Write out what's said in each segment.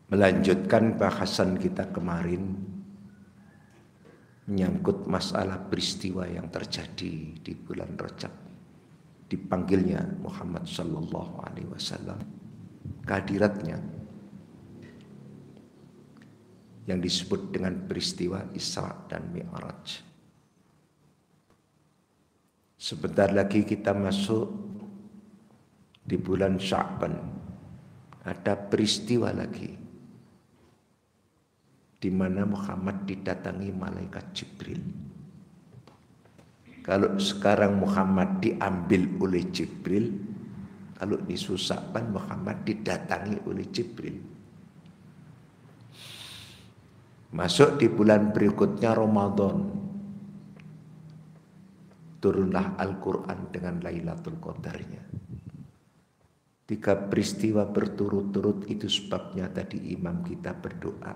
melanjutkan bahasan kita kemarin menyangkut masalah peristiwa yang terjadi di bulan Rajab, dipanggilnya Muhammad sallallahu alaihi wasallam, kehadiratnya yang disebut dengan peristiwa Isra dan Mi'raj. Sebentar lagi kita masuk di bulan Sya'ban, ada peristiwa lagi di mana Muhammad didatangi malaikat Jibril. Kalau sekarang Muhammad diambil oleh Jibril, kalau di Sya'ban Muhammad didatangi oleh Jibril. Masuk di bulan berikutnya Ramadan, turunlah Al-Quran dengan Lailatul Qadarnya. 3 peristiwa berturut-turut, itu sebabnya tadi imam kita berdoa,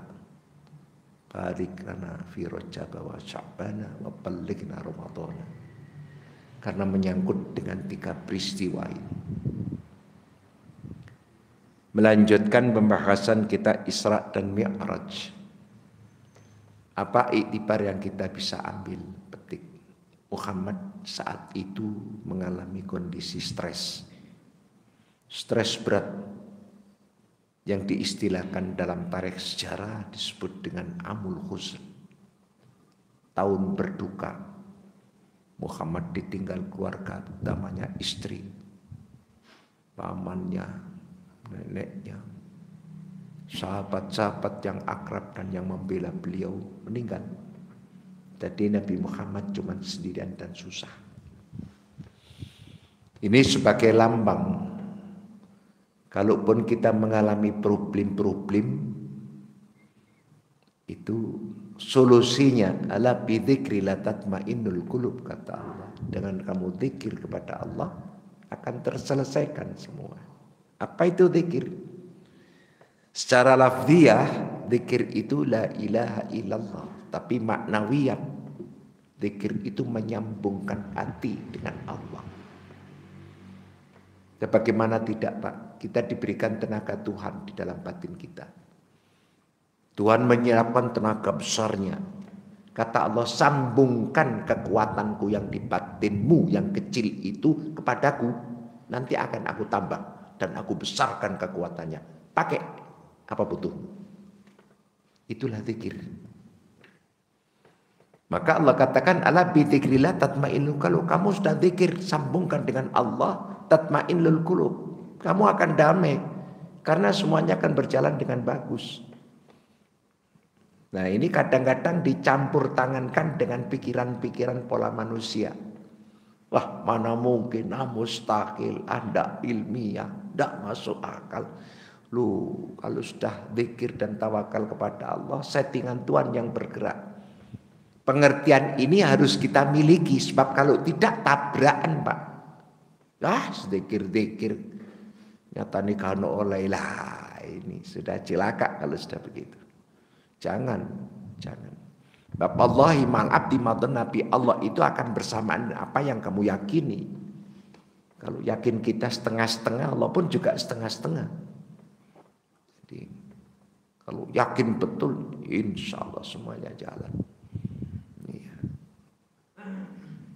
barik lana fi Rajab wa Sya'bana wa ballighna Ramadhana, karena menyangkut dengan 3 peristiwa ini. Melanjutkan pembahasan kita Isra dan Mi'raj. Apa iktibar yang kita bisa ambil petik? Muhammad saat itu mengalami kondisi stres berat yang diistilahkan dalam tarikh sejarah disebut dengan Amul Huzn, tahun berduka. Muhammad ditinggal keluarga, utamanya istri, pamannya, neneknya, sahabat-sahabat yang akrab dan yang membela beliau meninggal. Jadi Nabi Muhammad cuma sendirian dan susah. Ini sebagai lambang, kalaupun kita mengalami problem-problem, itu solusinya ala bidzikri la tatmainnul qulub, kata Allah. Dengan kamu zikir kepada Allah akan terselesaikan semua. Apa itu zikir? Secara lafziyah zikir itu la ilaha illallah, tapi maknawiyan zikir itu menyambungkan hati dengan Allah. Dan bagaimana tidak, Pak? Kita diberikan tenaga Tuhan di dalam batin kita. Tuhan menyiapkan tenaga besarnya. Kata Allah, sambungkan kekuatanku yang di batinmu yang kecil itu kepadaku, nanti akan aku tambah dan aku besarkan kekuatannya. Pakai apa butuhmu. Itulah zikir. Maka Allah katakan ala bi dzikrillah tatmainnul, kalau kamu sudah zikir sambungkan dengan Allah, tatmainnul qulub, kamu akan damai karena semuanya akan berjalan dengan bagus. Nah, ini kadang-kadang dicampur tangankan dengan pikiran-pikiran pola manusia. Wah, mana mungkin, mustahil, Anda ilmiah, tidak masuk akal. Lu kalau sudah zikir dan tawakal kepada Allah, settingan Tuhan yang bergerak. Pengertian ini harus kita miliki, sebab kalau tidak tabrakan, Pak. Zikir-zikir nyata nikah oleh lah, ini sudah celaka kalau sudah begitu. Jangan. Bapallahi mal abdi madon, Nabi Allah itu akan bersamaan apa yang kamu yakini. Kalau yakin kita setengah-setengah, Allah pun juga setengah-setengah. Jadi kalau yakin betul, insya Allah semuanya jalan. Iya.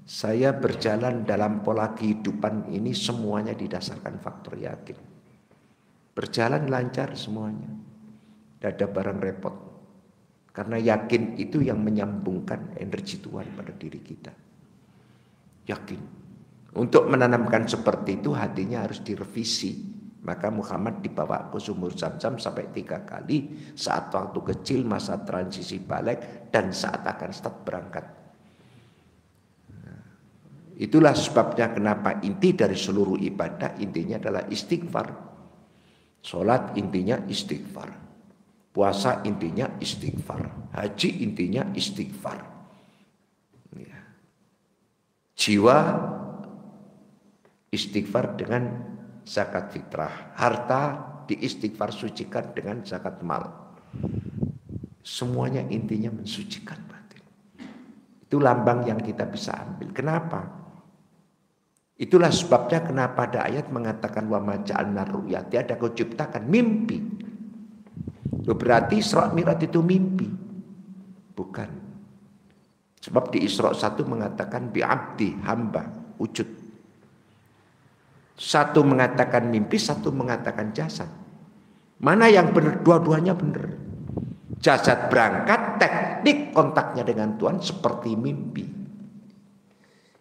Saya berjalan dalam pola kehidupan ini semuanya didasarkan faktor yakin. Berjalan lancar semuanya, tidak ada barang repot. Karena yakin itu yang menyambungkan energi Tuhan pada diri kita. Yakin. Untuk menanamkan seperti itu, hatinya harus direvisi. Maka Muhammad dibawa ke sumur Zam-Zam sampai 3 kali. Saat waktu kecil, masa transisi balik, dan saat akan start berangkat. Itulah sebabnya kenapa inti dari seluruh ibadah, intinya adalah istighfar. Sholat intinya istighfar. Puasa intinya istighfar, haji intinya istighfar. Ya. Jiwa istighfar dengan zakat fitrah, harta diistighfar sucikan dengan zakat mal. Semuanya intinya mensucikan batin. Itu lambang yang kita bisa ambil. Kenapa? Itulah sebabnya kenapa ada ayat mengatakan wa ma ja'alna ru'ya, tiada kau ciptakan mimpi Berarti Isra Mi'raj itu mimpi? Bukan. Sebab di Isra 1 mengatakan bi'abdi, hamba, wujud. Satu mengatakan mimpi, satu mengatakan jasad. Mana yang benar? Dua-duanya benar. Jasad berangkat, teknik kontaknya dengan Tuhan seperti mimpi.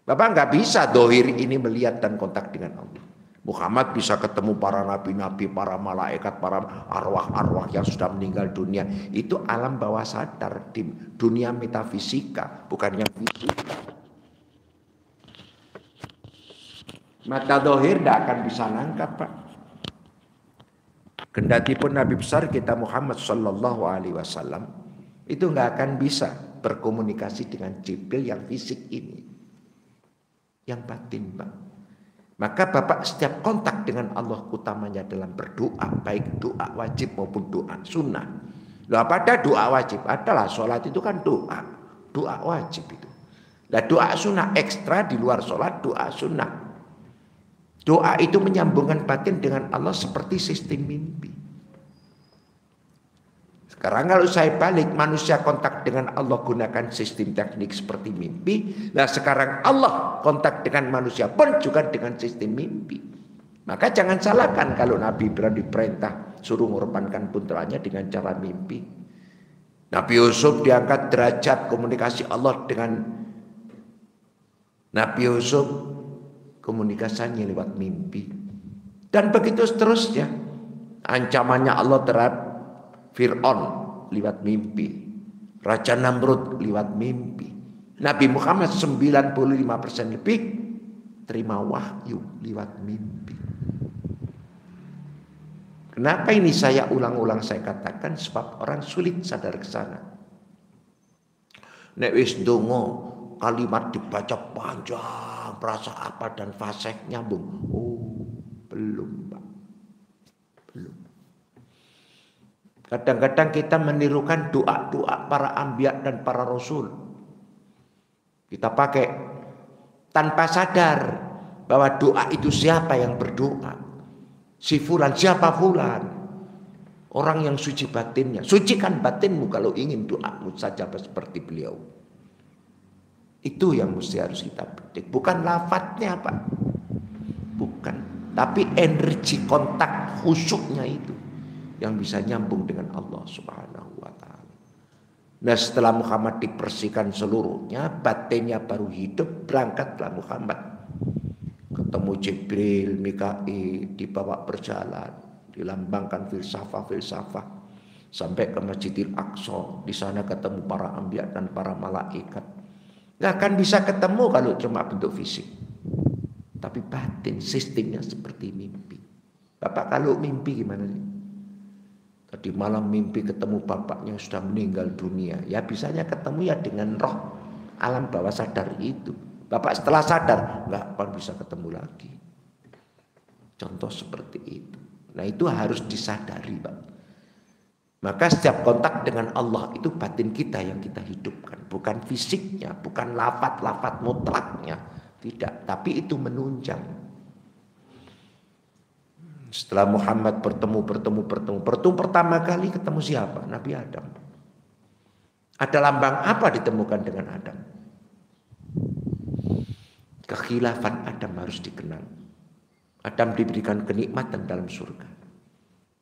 Bapak nggak bisa dohir ini melihat dan kontak dengan Allah. Muhammad bisa ketemu para nabi-nabi, para malaikat, para arwah-arwah yang sudah meninggal dunia. Itu alam bawah sadar, di dunia metafisika, bukan yang fisika. Mata dohir tidak akan bisa nangkap, Pak. Kendati pun Nabi besar kita Muhammad Sallallahu Alaihi Wasallam itu nggak akan bisa berkomunikasi dengan Jibril yang fisik ini, yang batin, Pak. Maka Bapak setiap kontak dengan Allah utamanya dalam berdoa, baik doa wajib maupun doa sunnah. Loh, apa ada doa wajib? Adalah sholat itu kan doa wajib itu. Nah, doa sunnah ekstra di luar sholat, doa sunnah. Doa itu menyambungkan batin dengan Allah seperti sistem mimpi. Sekarang kalau saya balik, manusia kontak dengan Allah gunakan sistem teknik seperti mimpi. Nah sekarang Allah kontak dengan manusia pun juga dengan sistem mimpi. Maka jangan salahkan kalau Nabi Ibrahim diperintah suruh mengorbankan putranya dengan cara mimpi. Nabi Yusuf diangkat derajat komunikasi Allah dengan Nabi Yusuf, komunikasinya lewat mimpi. Dan begitu seterusnya. Ancamannya Allah terhadap Fir'aun lewat mimpi. Raja Namrud lewat mimpi. Nabi Muhammad 95% lebih terima wahyu lewat mimpi. Kenapa ini saya ulang-ulang saya katakan? Sebab orang sulit sadar ke sana. Nek wis ndonga kalimat dibaca panjang, perasa apa dan fasih nyambung. Oh, belum, Pak. Belum. Kadang-kadang kita menirukan doa-doa para anbiya dan para rasul. Kita pakai tanpa sadar bahwa doa itu siapa yang berdoa. Si fulan, siapa fulan? Orang yang suci batinnya. Sucikan batinmu kalau ingin doamu saja seperti beliau. Itu yang mesti harus kita petik. Bukan lafadznya, Pak. Bukan. Tapi energi kontak khusyuknya itu yang bisa nyambung dengan Allah Subhanahu wa ta'ala. Nah setelah Muhammad dibersihkan seluruhnya, batinnya baru hidup, berangkatlah Muhammad. Ketemu Jibril, Mikail, dibawa berjalan, dilambangkan filsafah-filsafah sampai ke Masjidil Aqsa. Di sana ketemu para anbiya dan para malaikat. Nggak akan bisa ketemu kalau cuma bentuk fisik. Tapi batin, sistemnya seperti mimpi. Bapak kalau mimpi gimana sih? Tadi malam mimpi ketemu bapaknya yang sudah meninggal dunia. Ya bisanya ketemu ya dengan roh alam bawah sadar itu. Bapak setelah sadar nggak akan bisa ketemu lagi. Contoh seperti itu. Nah itu harus disadari, Pak. Maka setiap kontak dengan Allah itu batin kita yang kita hidupkan. Bukan fisiknya, bukan lafaz-lafaz mutlaknya. Tidak, tapi itu menunjang. Setelah Muhammad bertemu pertama kali ketemu siapa? Nabi Adam. Ada lambang apa ditemukan dengan Adam? Kekhilafan Adam harus dikenal. Adam diberikan kenikmatan dalam surga,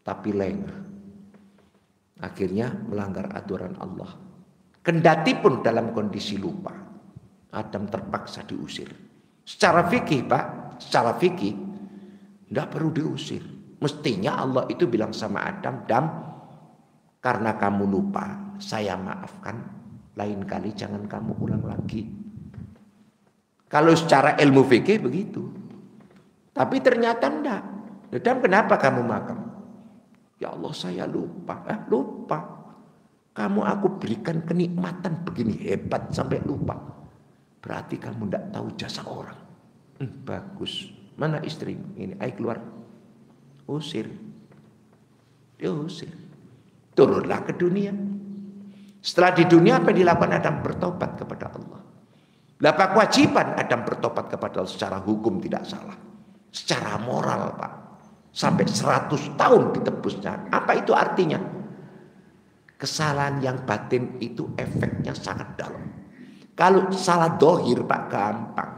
tapi lengah. Akhirnya melanggar aturan Allah. Kendati pun dalam kondisi lupa, Adam terpaksa diusir. Secara fikih, Pak, secara fikih tidak perlu diusir. Mestinya Allah itu bilang sama Adam, Adam, karena kamu lupa, saya maafkan. Lain kali jangan kamu ulang lagi. Kalau secara ilmu fikih begitu. Tapi ternyata enggak. Adam, kenapa kamu makam? Ya Allah, saya lupa. Lupa. Kamu aku berikan kenikmatan begini hebat sampai lupa. Berarti kamu tidak tahu jasa orang. Bagus. Mana istrimu? Ini, ayo keluar. Usir. Diusir. Turunlah ke dunia. Setelah di dunia apa yang dilakukan Adam? Bertobat kepada Allah. Apa kewajiban Adam bertobat kepada Allah? Secara hukum tidak salah. Secara moral, Pak. Sampai 100 tahun ditebusnya. Apa itu artinya? Kesalahan yang batin itu efeknya sangat dalam. Kalau salah dohir Pak gampang.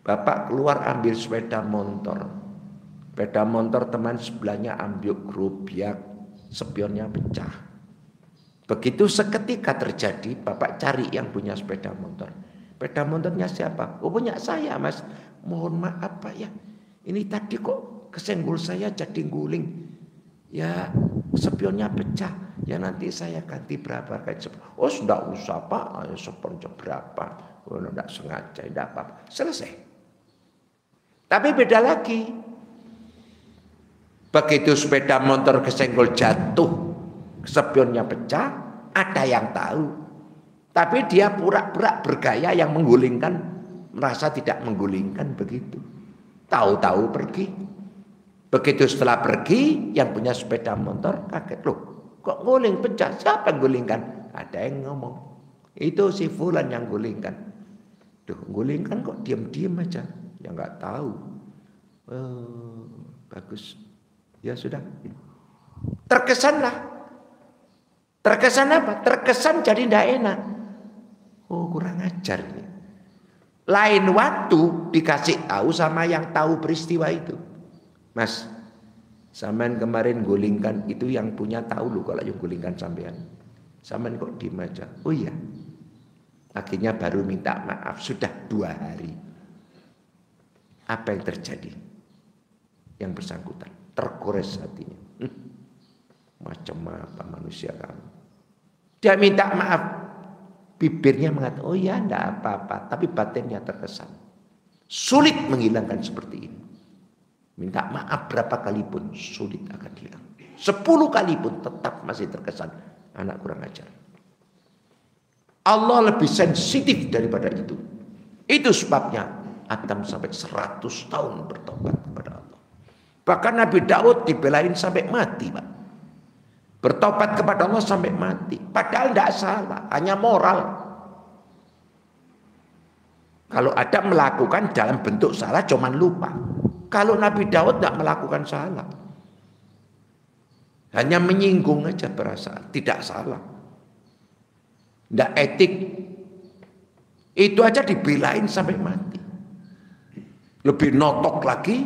Bapak keluar ambil sepeda motor. Sepeda motor teman sebelahnya ambil gerobiak, spionnya pecah. Begitu seketika terjadi, Bapak cari yang punya sepeda motor. Sepeda motornya siapa? Oh, punya saya, Mas. Mohon maaf Pak ya. Ini tadi kok kesenggol saya jadi guling. Ya, spionnya pecah. Ya nanti saya ganti berapa kayak oh, sudah usah Pak. Spionnya berapa? Oh, enggak sengaja, enggak apa-apa. Selesai. Tapi beda lagi. Begitu sepeda motor kesenggol jatuh, spionnya pecah, ada yang tahu. Tapi dia pura-pura bergaya yang menggulingkan, merasa tidak menggulingkan begitu. Tahu-tahu pergi. Begitu setelah pergi, yang punya sepeda motor kaget. Loh, kok guling pecah? Siapa yang gulingkan? Ada yang ngomong. Itu si Fulan yang gulingkan. Duh, gulingkan kok diam-diam aja. Ya nggak tahu. Oh, bagus. Ya sudah. Terkesanlah. Terkesan apa? Terkesan jadi tidak enak. Oh, kurang ajar ini. Lain waktu dikasih tahu sama yang tahu peristiwa itu. Mas, sampean kemarin gulingkan itu yang punya tahu loh kalau yang gulingkan sampean. Sampean kok diem aja. Oh iya. Akhirnya baru minta maaf. Sudah 2 hari. Apa yang terjadi? Yang bersangkutan tergores hatinya. Macam apa manusia kamu? Dia minta maaf. Bibirnya mengatakan, oh ya enggak apa-apa. Tapi batinnya terkesan. Sulit menghilangkan seperti ini. Minta maaf berapa kali pun sulit akan hilang. 10 kali pun tetap masih terkesan. Anak kurang ajar. Allah lebih sensitif daripada itu. Itu sebabnya Adam sampai 100 tahun bertobat kepada Allah. Bahkan Nabi Daud dibelain sampai mati, Pak. Bertobat kepada Allah sampai mati. Padahal tidak salah, hanya moral. Kalau Adam melakukan dalam bentuk salah, cuman lupa. Kalau Nabi Daud tidak melakukan salah. Hanya menyinggung aja perasaan, tidak salah. Tidak etik. Itu aja dibelain sampai mati. Lebih notok lagi,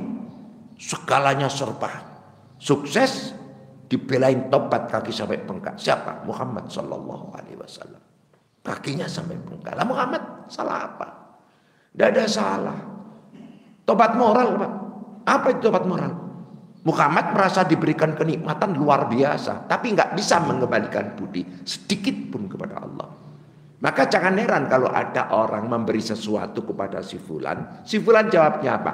segalanya serba sukses, dibelain tobat kaki sampai bengkak. Siapa? Muhammad sallallahu alaihi wasallam. Kakinya sampai bengkak. Lah Muhammad salah apa? Tidak ada salah. Tobat moral, Pak. Apa itu tobat moral? Muhammad merasa diberikan kenikmatan luar biasa, tapi nggak bisa mengembalikan budi sedikit pun kepada Allah. Maka jangan heran kalau ada orang memberi sesuatu kepada si Fulan. Si Fulan jawabnya apa?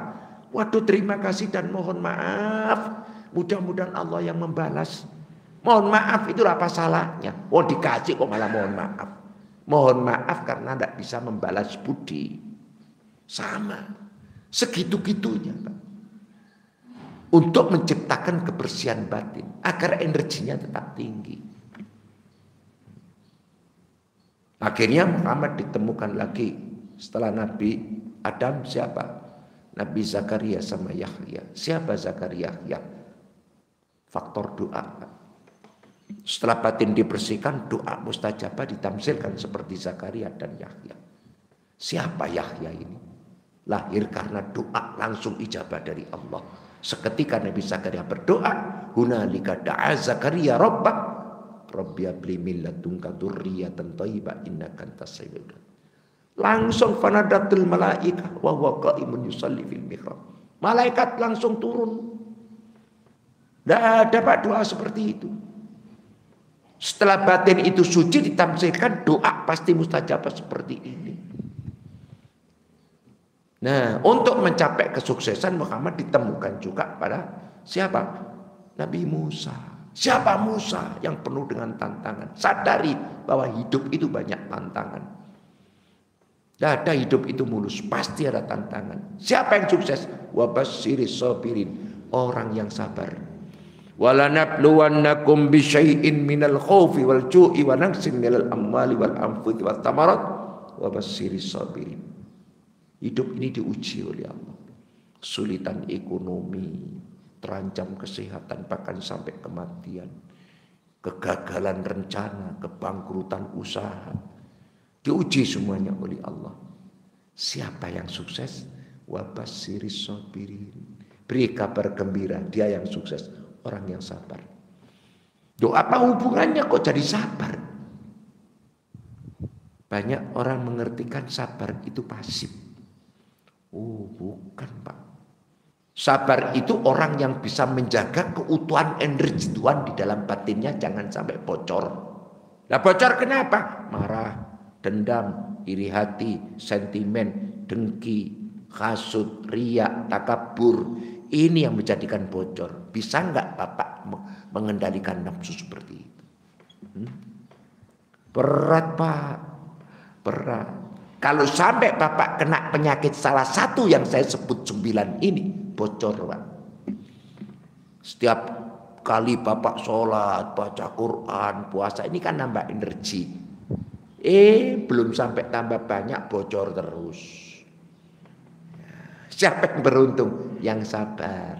Waduh, terima kasih dan mohon maaf. Mudah-mudahan Allah yang membalas. Mohon maaf itu apa salahnya? Oh, dikasih kok malah mohon maaf. Mohon maaf karena tidak bisa membalas budi. Sama. Segitu-gitunya, Pak. Untuk menciptakan kebersihan batin. Agar energinya tetap tinggi. Akhirnya Muhammad ditemukan lagi. Setelah Nabi Adam siapa? Nabi Zakaria sama Yahya. Siapa Zakaria? Ya. Faktor doa. Setelah batin dibersihkan, doa mustajabah ditamsilkan seperti Zakaria dan Yahya. Siapa Yahya ini? Lahir karena doa langsung ijabah dari Allah. Seketika Nabi Zakaria berdoa, hunalika da'a Zakaria rabbah, Rabbi habli min ladunka dzurriyyatan thayyibah innaka antas samiul du'a. Langsung fanadatul malaikah wa huwa qa'imun yusalli fil mihrab. Malaikat langsung turun. Tidak ada Pak doa seperti itu. Setelah batin itu suci ditamsilkan, doa pasti mustajabah seperti ini. Nah, untuk mencapai kesuksesan Muhammad ditemukan juga pada siapa? Nabi Musa. Siapa Musa yang penuh dengan tantangan? Sadari bahwa hidup itu banyak tantangan. Tidak ada hidup itu mulus, pasti ada tantangan. Siapa yang sukses? Wa basyiris sabirin, orang yang sabar. Walanabluwannakum bisyai'in minal khaufi wal ju'i wa naqsin minal amwali wal anfusi wat thamarat wa basyiris sabirin. Hidup ini diuji oleh Allah. Kesulitan ekonomi, terancam kesehatan bahkan sampai kematian, kegagalan rencana, kebangkrutan usaha, diuji semuanya oleh Allah. Siapa yang sukses? Wabasyiris sabirin. Beri kabar gembira, dia yang sukses, orang yang sabar. Doa apa hubungannya kok jadi sabar? Banyak orang mengertikan sabar itu pasif. Oh, bukan, Pak. Sabar itu orang yang bisa menjaga keutuhan energi Tuhan di dalam batinnya, jangan sampai bocor. Nah, bocor kenapa? Marah, dendam, iri hati, sentimen, dengki, hasud, riya, takabur. Ini yang menjadikan bocor. Bisa enggak Bapak mengendalikan nafsu seperti itu? Berat, Pak. Berat. Kalau sampai Bapak kena penyakit salah satu yang saya sebut 9 ini, bocor, Pak. Setiap kali Bapak sholat, baca Quran, puasa, ini kan nambah energi. Belum sampai tambah banyak, bocor terus. Siapa yang beruntung? Yang sabar.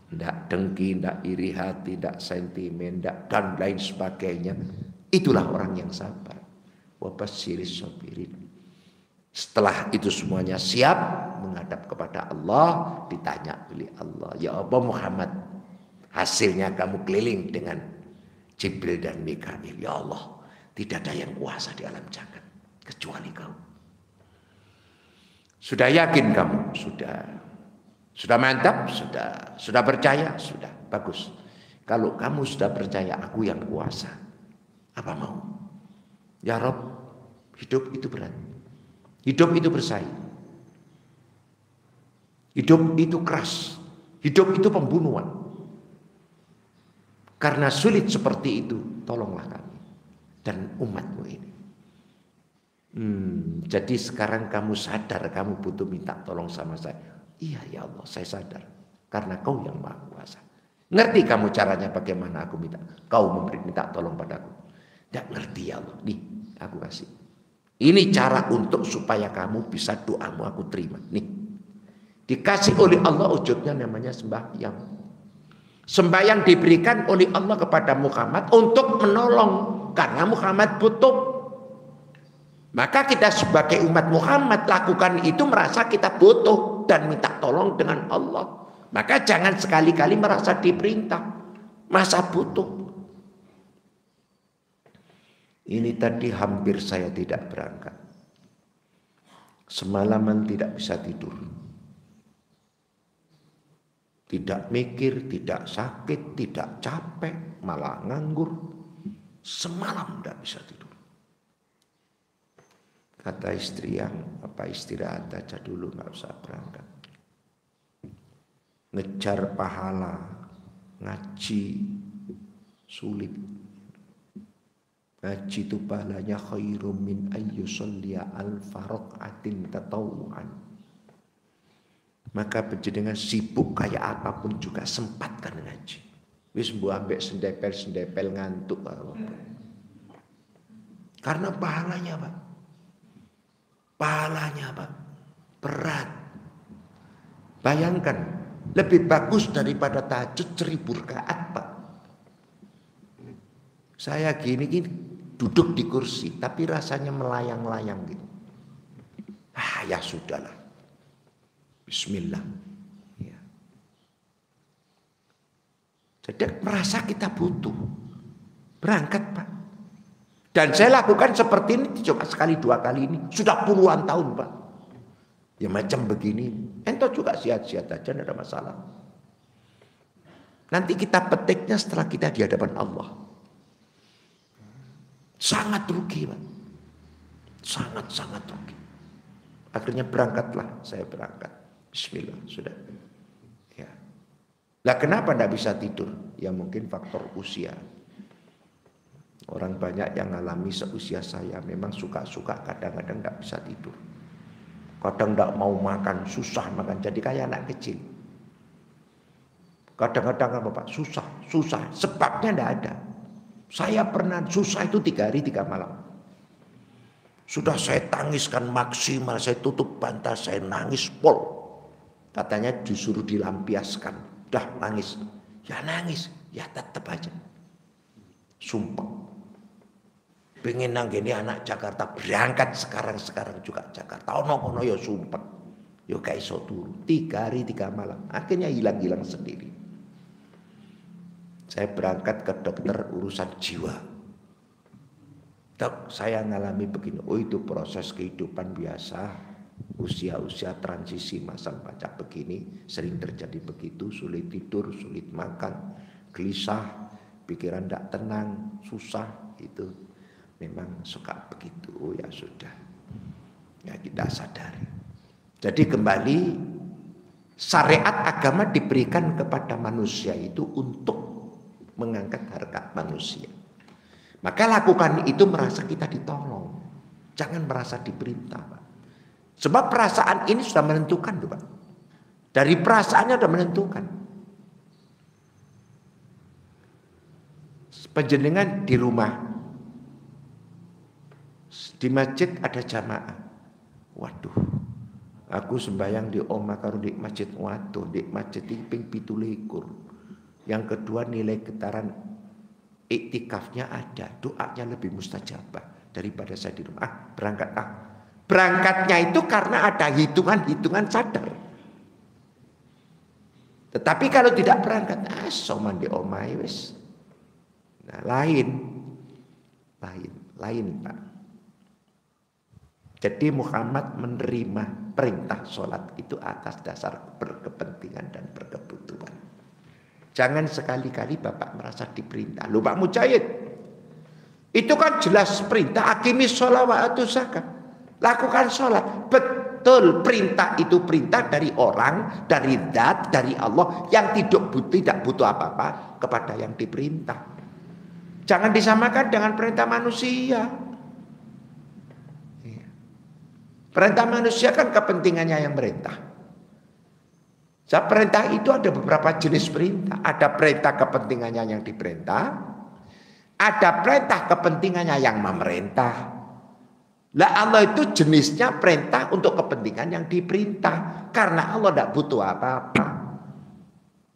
Tidak dengki, tidak iri hati, tidak sentimen, dan lain sebagainya. Itulah orang yang sabar. Wabasyiris sabirin. Setelah itu semuanya siap menghadap kepada Allah, ditanya oleh Allah, ya Allah Muhammad, hasilnya kamu keliling dengan Jibril dan Mikail. Ya Allah, tidak ada yang kuasa di alam jagat kecuali kau. Sudah yakin kamu? Sudah mantap? Sudah percaya? Sudah, bagus. Kalau kamu sudah percaya aku yang kuasa, apa mau? Ya Rob, hidup itu berat. Hidup itu bersaing. Hidup itu keras. Hidup itu pembunuhan. Karena sulit seperti itu, tolonglah kami dan umatmu ini. Jadi sekarang kamu sadar kamu butuh minta tolong sama saya. Iya ya Allah, saya sadar. Karena kau yang maha kuasa. Ngerti kamu caranya bagaimana aku minta. Kau minta tolong padaku. Tidak ngerti ya Allah. Nih, aku kasih. Ini cara untuk supaya kamu bisa doamu aku terima. Nih, dikasih oleh Allah wujudnya namanya sembahyang. Sembahyang diberikan oleh Allah kepada Muhammad untuk menolong. Karena Muhammad butuh. Maka kita sebagai umat Muhammad lakukan itu merasa kita butuh dan minta tolong dengan Allah. Maka jangan sekali-kali merasa diperintah. Masa butuh. Ini tadi hampir saya tidak berangkat. Semalaman tidak bisa tidur. Tidak mikir, tidak sakit, tidak capek, malah nganggur. Semalam tidak bisa tidur. Kata istri yang istirahat aja dulu, nggak usah berangkat. Ngejar pahala, ngaji sulit. Ngaji itu pahalanya khairum min ayyusalliya alfa raka'atin tatawuan. Maka dengan sibuk kayak apapun juga sempatkan ngaji. Wis mbuh ambek sendepel ngantuk. Karena pahalanya, Pak. Pahalanya, Pak, berat. Bayangkan, lebih bagus daripada tahajud 1000 rakaat, Pak. Saya gini duduk di kursi, tapi rasanya melayang-layang gitu. Ya sudahlah. Bismillah. Ya. Jadi merasa kita butuh. Berangkat, Pak. Dan saya lakukan seperti ini cuma sekali 2 kali ini. Sudah puluhan tahun, Pak. Ya macam begini. Ento juga sihat-sihat aja, tidak ada masalah. Nanti kita petiknya setelah kita di hadapan Allah. Sangat rugi, Pak. Sangat-sangat rugi. Akhirnya berangkatlah, saya berangkat. Bismillah, sudah. Ya. Lah kenapa tidak bisa tidur? Ya mungkin faktor usia. Orang banyak yang alami seusia saya memang suka-suka kadang-kadang tidak bisa tidur. Kadang tidak mau makan, susah makan, jadi kayak anak kecil. Kadang-kadang apa Pak? Susah. Sebabnya tidak ada. Saya pernah susah itu 3 hari 3 malam. Sudah saya tangiskan maksimal, saya tutup bantal, saya nangis pol. Katanya disuruh dilampiaskan. sudah nangis. Ya nangis, ya tetap aja. Sumpah. Pengen nanggini anak Jakarta berangkat sekarang juga Jakarta. Ono ya sumpah. Yo kayak iso turu. 3 hari 3 malam. Akhirnya hilang sendiri. Saya berangkat ke dokter urusan jiwa. Dok, saya ngalami begini. Oh, itu proses kehidupan biasa. Usia-usia transisi masa baca begini sering terjadi begitu. Sulit tidur, sulit makan, gelisah, pikiran tidak tenang, susah. Itu memang suka begitu. Oh ya sudah. Ya kita sadari. Jadi kembali syariat agama diberikan kepada manusia itu untuk mengangkat harkat manusia. Maka lakukan itu merasa kita ditolong. Jangan merasa diperintah, Pak. Sebab perasaan ini sudah menentukan, Pak. Dari perasaannya sudah menentukan. Panjenengan di rumah, di masjid ada jamaah. Waduh, aku sembahyang di omah karo di masjid. Waduh, di masjid ini ping 17. Yang kedua nilai getaran iktikafnya ada, doanya lebih mustajabah daripada saya di rumah. Berangkat berangkatnya itu karena ada hitungan sadar. Tetapi kalau tidak berangkat, soman di omai wis. Nah, lain Pak. Jadi Muhammad menerima perintah sholat itu atas dasar berkepentingan dan berkebutuhan. Jangan sekali-kali Bapak merasa diperintah. Loh Pak Mujahid, itu kan jelas perintah. Aqimis sholat wa atuz zakat. Lakukan sholat. Betul, perintah itu perintah dari orang, dari zat, dari Allah yang tidak butuh apa-apa kepada yang diperintah. Jangan disamakan dengan perintah manusia. Perintah manusia kan kepentingannya yang merintah. Perintah itu ada beberapa jenis perintah. Ada perintah kepentingannya yang diperintah. Ada perintah kepentingannya yang memerintah. Lah Allah itu jenisnya perintah untuk kepentingan yang diperintah. Karena Allah tidak butuh apa-apa.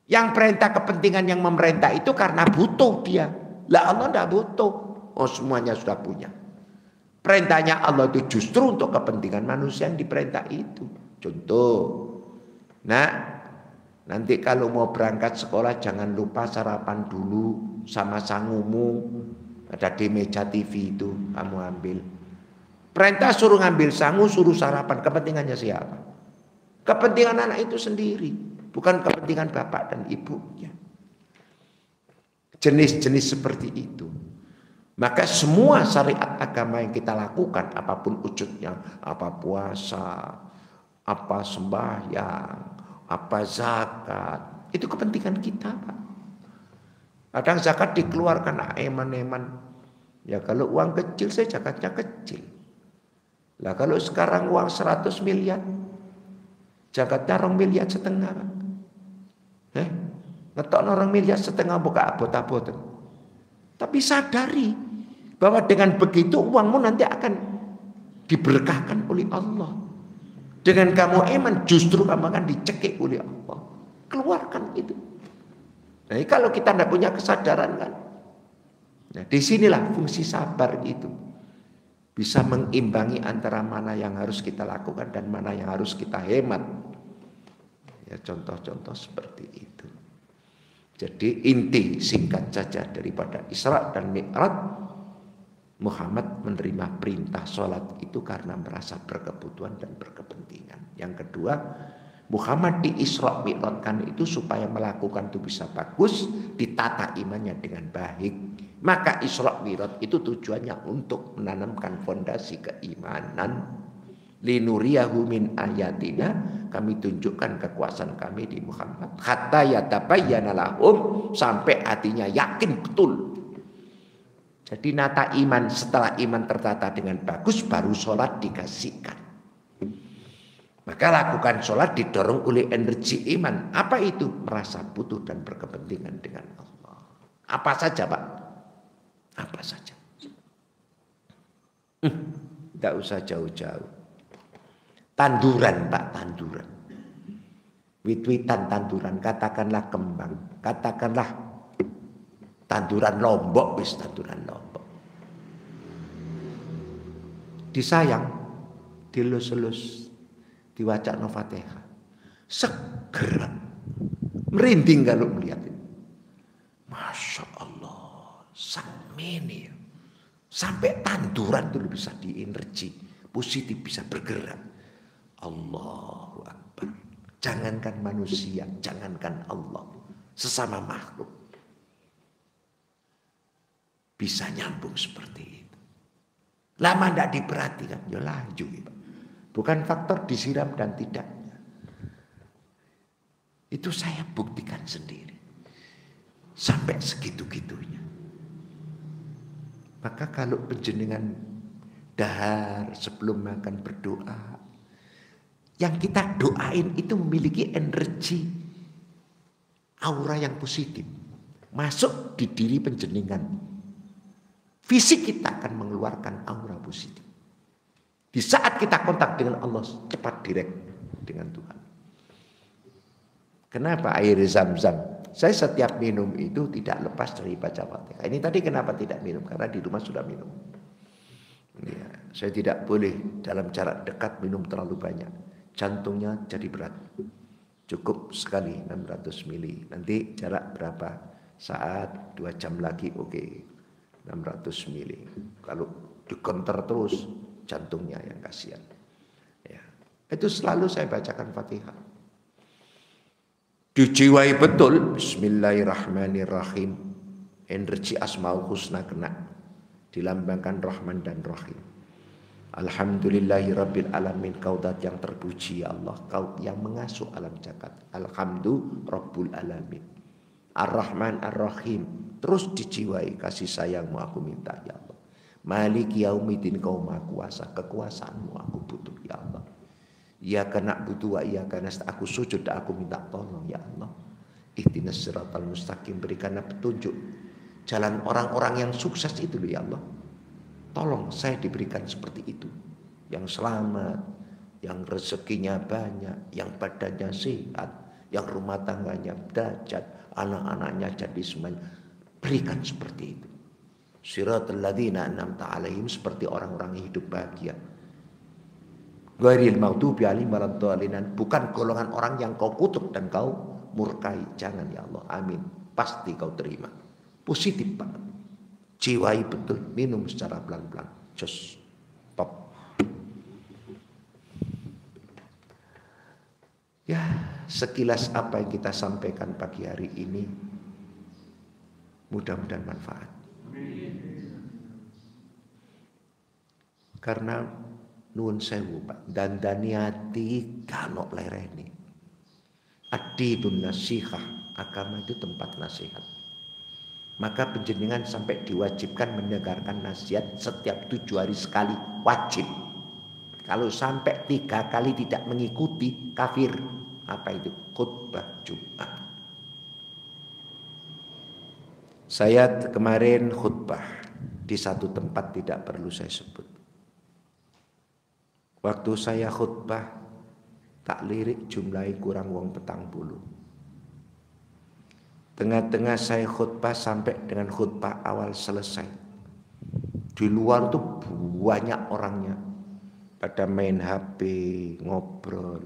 Yang perintah kepentingan yang memerintah itu karena butuh dia. Lah Allah tidak butuh. Oh semuanya sudah punya. Perintahnya Allah itu justru untuk kepentingan manusia yang diperintah itu. Contoh. Nah, nanti kalau mau berangkat sekolah jangan lupa sarapan dulu sama sangumu. Ada di meja TV itu kamu ambil. Perintah suruh ngambil sangu, suruh sarapan. Kepentingannya siapa? Kepentingan anak itu sendiri. Bukan kepentingan bapak dan ibunya. Jenis-jenis seperti itu. Maka semua syariat agama yang kita lakukan, apapun wujudnya, apa puasa, apa sembahyang, apa zakat, itu kepentingan kita, Pak. Kadang zakat dikeluarkan eman-eman. Ya kalau uang kecil saya zakatnya kecil. Lah kalau sekarang uang 100 miliar, zakatnya 2,5 miliar, Pak. Ngetok 2,5 miliar buka abot-abotan. Tapi sadari bahwa dengan begitu uangmu nanti akan diberkahkan oleh Allah. Dengan kamu iman justru kamu akan dicekik oleh Allah. Keluarkan itu. Nah, kalau kita tidak punya kesadaran kan. Nah, disinilah fungsi sabar itu. Bisa mengimbangi antara mana yang harus kita lakukan dan mana yang harus kita hemat. Ya, contoh-contoh seperti itu. Jadi inti singkat saja daripada Isra dan Mi'raj, Muhammad menerima perintah sholat itu karena merasa berkebutuhan dan berkepentingan. Yang kedua, Muhammad di Isra Mi'rajkan itu supaya melakukan itu bisa bagus, ditata imannya dengan baik. Maka Isra Mi'raj itu tujuannya untuk menanamkan fondasi keimanan. Linuriyahu min ayatina, kami tunjukkan kekuasaan kami di Muhammad. Hatta yatabayyana lahum, sampai hatinya yakin betul. Jadi nata iman, setelah iman tertata dengan bagus, baru sholat dikasihkan. Maka lakukan sholat didorong oleh energi iman. Apa itu? Merasa butuh dan berkepentingan dengan Allah. Apa saja Pak? Apa saja. Tidak usah jauh-jauh. Tanduran Pak, tanduran. wit-witan tanduran, katakanlah kembang, katakanlah tanduran lombok, wis tanduran lombok. Disayang, dilus-lus, diwacana Fatihah. Segera merinding kalau melihat ini. Masya Allah, sakmene. Sampai tanduran itu bisa dienergi, positif, bisa bergerak. Allahu Akbar. Jangankan manusia, jangankan Allah, sesama makhluk bisa nyambung seperti itu. Lama tidak diperhatikan, ya laju. Bukan faktor disiram dan tidaknya. Itu saya buktikan sendiri. Sampai segitu-gitunya. Maka kalau penjenengan dahar sebelum makan berdoa, yang kita doain itu memiliki energi aura yang positif. Masuk di diri penjenengan. Fisik kita akan mengeluarkan aura positif. Di saat kita kontak dengan Allah, cepat direct dengan Tuhan. Kenapa air Zam-Zam? Saya setiap minum itu tidak lepas dari baca Fatihah. Ini tadi kenapa tidak minum? Karena di rumah sudah minum. Ya, saya tidak boleh dalam jarak dekat minum terlalu banyak. Jantungnya jadi berat. Cukup sekali 600 mili. Nanti jarak berapa? Saat 2 jam lagi oke. 600 mili. Kalau dikonter terus jantungnya yang kasihan. Ya. Itu selalu saya bacakan Fatihah. Dijiwai betul Bismillahirrahmanirrahim. Energi Asmaul Husna kena, dilambangkan Rahman dan Rahim. Alhamdulillahirabbil alamin. Kau zat yang terpuji ya Allah, Kau yang mengasuh alam jagat. Alhamdu Rabbul alamin. Ar-Rahman Ar-Rahim. Terus dijiwai kasih sayangmu aku minta ya Allah. Maliki yaumiddin, Kau maha kuasa, kekuasaanmu aku butuh ya Allah. Ya kena butuh wa ya karena aku sujud dan aku minta tolong ya Allah. Ihdinas siratal mustaqim, berikanlah petunjuk jalan orang-orang yang sukses itu ya Allah. Tolong saya diberikan seperti itu, yang selamat, yang rezekinya banyak, yang badannya sehat, yang rumah tangganya dahsyat, anak-anaknya jadi semuanya. Berikan seperti itu. Siratal ladzina an'amta 'alaihim, seperti orang-orang yang hidup bahagia. Ghairil maghdubi 'alaihim waladdallin, bukan golongan orang yang Kau kutuk dan Kau murkai. Jangan ya Allah, amin. Pasti Kau terima. Positif Pak. Jiwai betul, minum secara pelan-pelan. Just stop. Ya, sekilas apa yang kita sampaikan pagi hari ini, mudah-mudahan manfaat. Karena nuwun sewu Pak, dandani ati kanok lereni. Adidun nasihah, agama itu tempat nasihat. Maka penjenengan sampai diwajibkan mendengarkan nasihat setiap 7 hari sekali, wajib. Kalau sampai 3 kali tidak mengikuti, kafir. Apa itu? Khutbah Jumat. Saya kemarin khutbah di satu tempat, tidak perlu saya sebut. Waktu saya khutbah, tak lirik jumlahi kurang wong 40. Tengah-tengah saya khutbah sampai dengan khutbah awal selesai. Di luar tuh banyak orangnya. Pada main HP, ngobrol.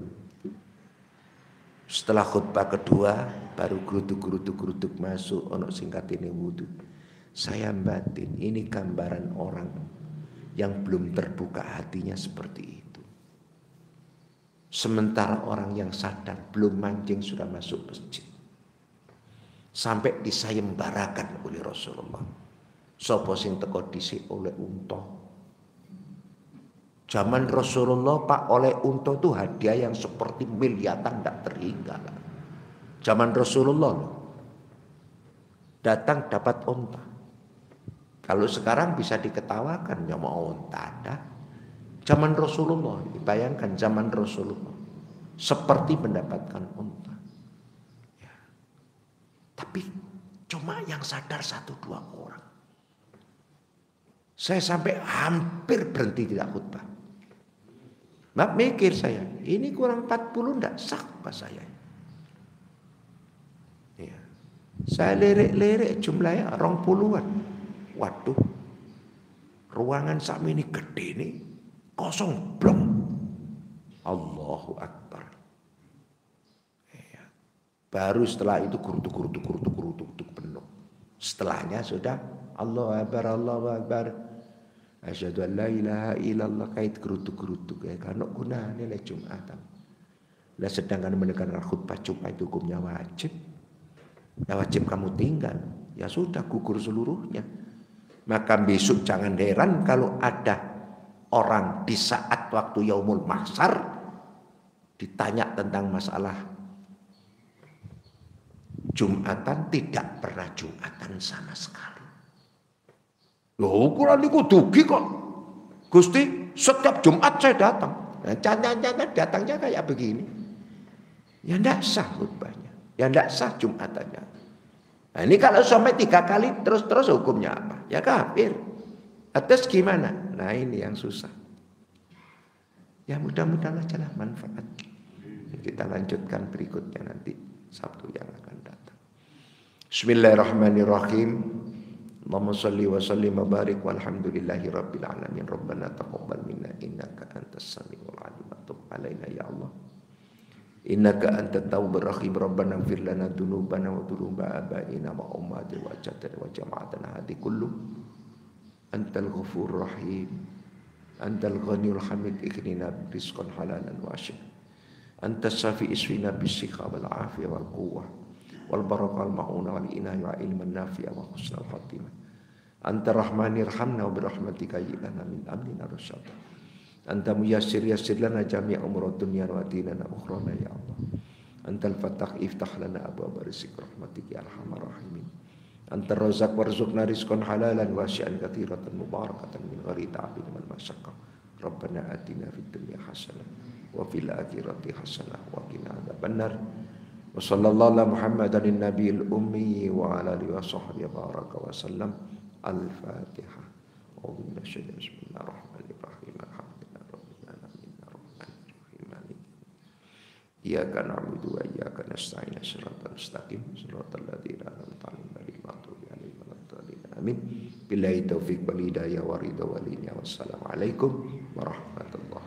Setelah khutbah kedua, baru geruduk masuk, ono singkat ini wudhu. Saya batin, ini gambaran orang yang belum terbuka hatinya seperti itu. Sementara orang yang sadar belum mancing sudah masuk masjid. Sampai disayembarakan oleh Rasulullah. Sopo sing teko dhisik oleh unta. Zaman Rasulullah Pak, oleh unta itu hadiah yang seperti miliatan tidak terhingga. Zaman Rasulullah loh. Datang dapat unta. Kalau sekarang bisa diketawakan, ya mau unta ada. Zaman Rasulullah, bayangkan zaman Rasulullah seperti mendapatkan unta. Tapi cuma yang sadar 1-2 orang. Saya sampai hampir berhenti tidak khutbah. Mikir saya, ini kurang 40 enggak sah pas saya. Ya. Saya lirik-lirik jumlahnya 20-an. Waduh, ruangan sami ini gede nih, kosong blok. Allahu Akbar. Ya. Baru setelah itu kurutuk penuh. Setelahnya sudah Allahu Akbar, Allahu Akbar. Asyhadu an la ilaha illallah, kait gerutuk-gerutuk ya karena gunanya le Jumatan. Lah sedangkan mendengarkan khutbah Jumat itu hukumnya wajib. Ya wajib kamu tinggal. Ya sudah gugur seluruhnya. Maka besok jangan heran kalau ada orang di saat waktu Yaumul Mahsyar ditanya tentang masalah Jumatan tidak pernah Jumatan sama sekali. Loh, ukuran niku dugi kok. Gusti, setiap Jumat saya datang. Nah, jangan datangnya kayak begini. Ya enggak sah khutbahnya. Ya enggak sah Jumatannya. Nah, ini kalau sampai 3 kali terus hukumnya apa? Ya kafir. Atas gimana? Nah, ini yang susah. Ya mudah-mudahan aja lah manfaat. Kita lanjutkan berikutnya nanti Sabtu yang akan datang. Bismillahirrahmanirrahim. Allahumma salli wa sallim wa barik walhamdulillahi rabbil alamin. Rabbana taqabbal minna innaka antas samiul alim wa tub alaina ya Allah. Innaka antat tawwabur rahim. Rabbana ighfir lana dzunubana wa dzunuba abaina wa ummatina wa jaddina wa jama'atana hadi kullu. Antal ghafurur rahim. Antal ghaniyul hamid ikhnina rizqan halalan wa asyid. Antas safi isfina bisikha wal afiyah wal quwwah wal barakah wal mauna wal inayah wa ilman nafi'ah wa husnul khatimah. Anta rahmanir hamna wa birahmatika yilana min amrina rasyad. Anta muyassir yassir lana jami' umur dunya wa dinana ukhrana ya Allah. Antal fatah iftah lana abwaab rizq rahmatika ya arhamar rahimin. Anta razzaq warzuqna rizqan halalan wasi'an katsiratan mubarakatan min ghairi ta'bin wal masyaqqah. Rabbana atina fid dunya hasanah wa fil akhirati hasanah wa qina adzabannar. Wa sallallahu ala Muhammadin nabiyil ummi wa ala alihi wa sahbihi baraka wa sallam. Al-Fatihah. Bismillahirrahmanirrahim. Alhamdulillahi rabbil alamin arrahmanir rahim maliki. Iyyaka na'budu wa iyyaka nasta'in. Shiratal mustaqim shiratal ladzina an'amta 'alaihim ghairil maghdubi 'alaihim waladdallin. Amin. Billahi taufiq wal hidayah wa ridha wal inya. Wassalamu alaikum warahmatullahi